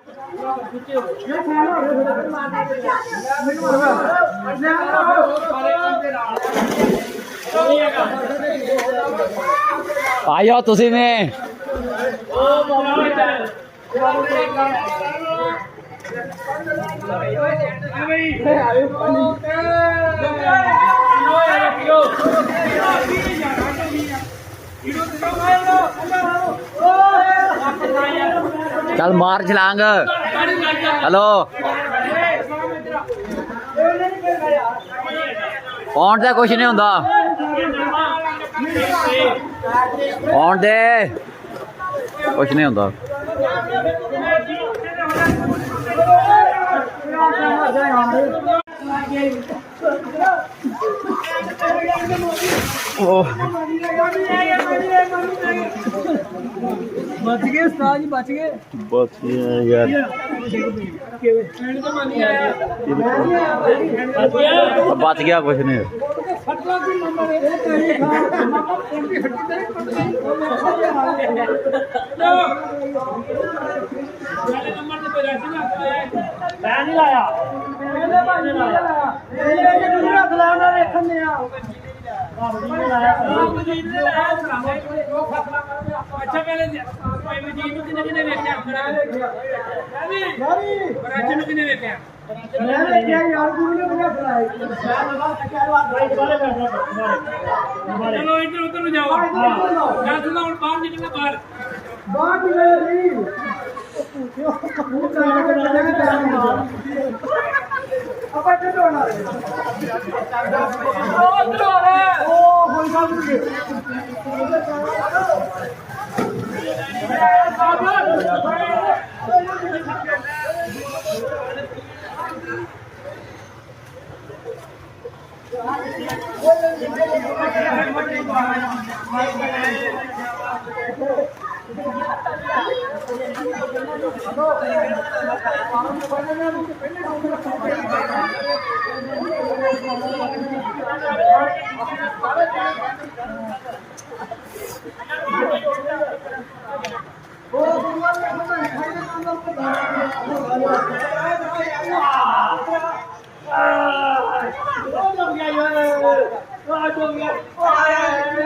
आ जाओ तुसी ने चल मार छलांग। हेलो आउण दे कुछ नहीं हुंदा आउण दे कुछ नहीं हुंदा। बच गए उस्ताद जी बच गए यार बच गया कुछ नहीं। अच्छा पहले मजीद किने किने वेख्या राजू ने किने वेख्या मैं वेख्या यार गुरु ने बड़ा खिलाया चलो इधर उधर जाओ मैं सुना और बाहर निकलना बाहर बाहर निकल नहीं अब अच्छा होना ओ कोई बात नहीं आगे